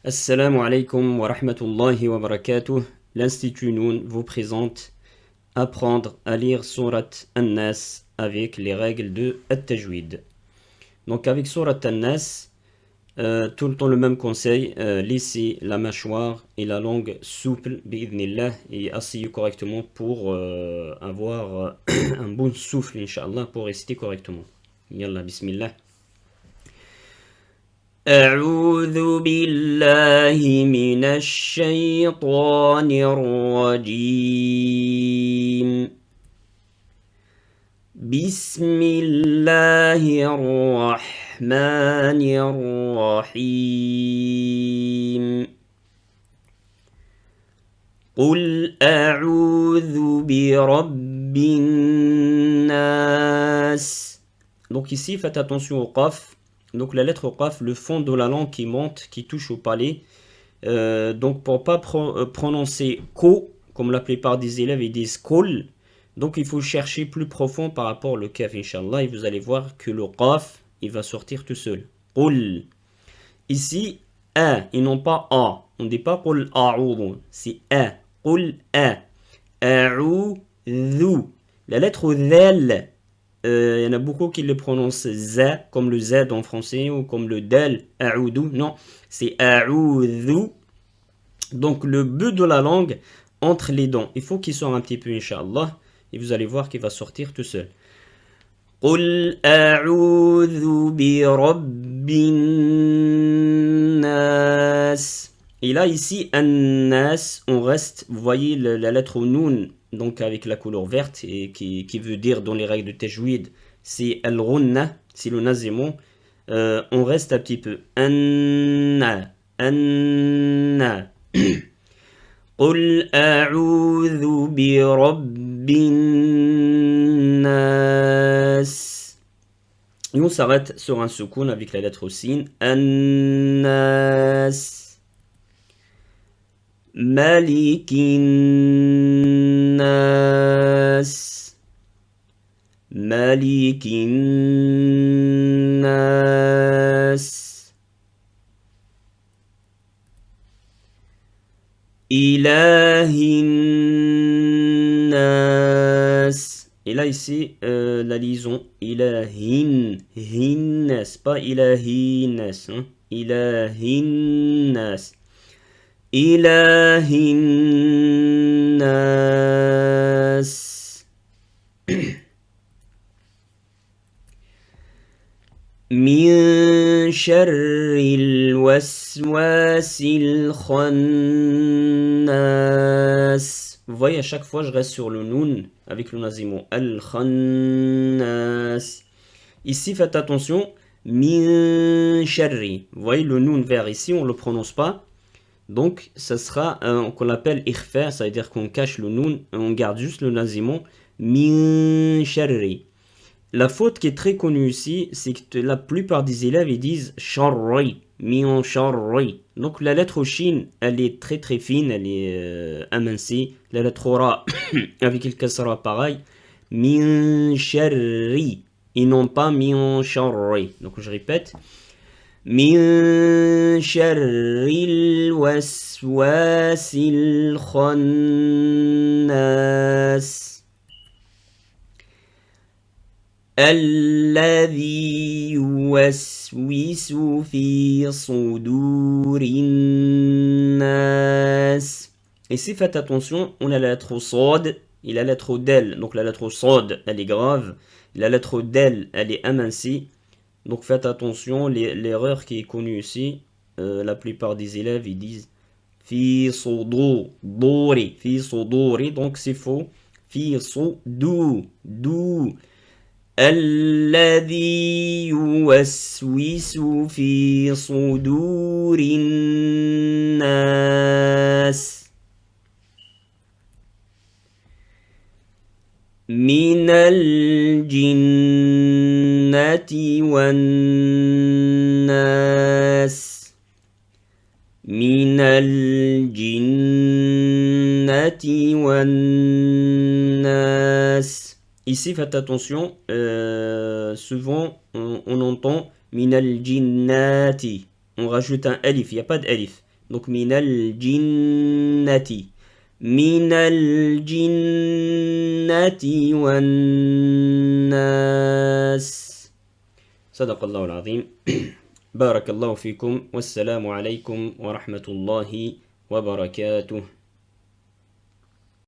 Assalamu alaikum wa rahmatullahi wa barakatuh. L'Institut Noun vous présente Apprendre à lire Surat An-Nas avec les règles de At-Tajwid. Donc avec Surat An-Nas, tout le temps le même conseil, laissez la mâchoire et la langue souple, bi'idhnillah, et asseyez correctement pour avoir un bon souffle, inshallah, pour réciter correctement. Yallah, bismillah. أعوذ بالله من الشيطان الرجيم بسم الله الرحمن الرحيم قل أعوذ برب الناس. Donc ici, faites attention au qaf. Donc la lettre qaf, le fond de la langue qui monte, qui touche au palais. Donc pour pas prononcer ko, comme la plupart des élèves ils disent kol, donc il faut chercher plus profond par rapport au kaf, inshallah, et vous allez voir que le qaf, il va sortir tout seul. Qul. Ici, a, et non pas a. On ne dit pas qul a'udhu, c'est a. Qul a. A'udhu. La lettre dhal. Il y en a beaucoup qui le prononcent za, comme le z en français, ou comme le dal, a'oudou. Non, c'est a'oudou. Donc le but de la langue entre les dents, il faut qu'il sorte un petit peu, inshallah, et vous allez voir qu'il va sortir tout seul. قل أعوذ برب الناس. Et là, ici, an-nas, on reste, vous voyez la lettre noun, donc avec la couleur verte, et qui veut dire dans les règles de tajwid, c'est al-ghunna, c'est le nazémon. On reste un petit peu. Anna, anna. قل أعوذ برب الناس. Et on s'arrête sur un soukoun avec la lettre sin. An-nas. ملك الناس ملك الناس إله الناس. Et là ici la liaison ilahin hinnas, pas ilahinas, hein? Ilahinnas. إله الناس من شر الوسواس الخناس. Vous voyez, à chaque fois, je reste sur le noun avec le nazimon. Al-Khannas. Ici, faites attention. Min sharri. Vous voyez, le noun vert ici, on ne le prononce pas. Donc, ça sera qu'on appelle ikhfa, ça veut dire qu'on cache le noun, on garde juste le nazimon. Min sharri. La faute qui est très connue ici, c'est que la plupart des élèves ils disent sharri, min sharri. Donc, la lettre shin, elle est très très fine, elle est amincée. La lettre ra, avec le kasra pareil, min sharri, et non pas min sharri. Donc, je répète. من شر الوسواس الخناس الذي يوسوس في صدور الناس. Ici, faites attention, on a la lettre sod et la lettre del. Donc la lettre sod, elle est grave. La lettre del, elle est amincie. Donc faites attention, l'erreur qui est connue ici, la plupart des élèves ils disent fi suduri, fi suduri, donc c'est faux. Fi sudu, du. الذي يوسوس في صدور الناس من الجنة والناس من الجنة والناس. Ici, faites attention, souvent on entend min al-jinnati. On rajoute un alif, il n'y a pas d'alif. Donc من الجنة من الجنة والناس. صدق الله العظيم. بارك الله فيكم والسلام عليكم ورحمة الله وبركاته.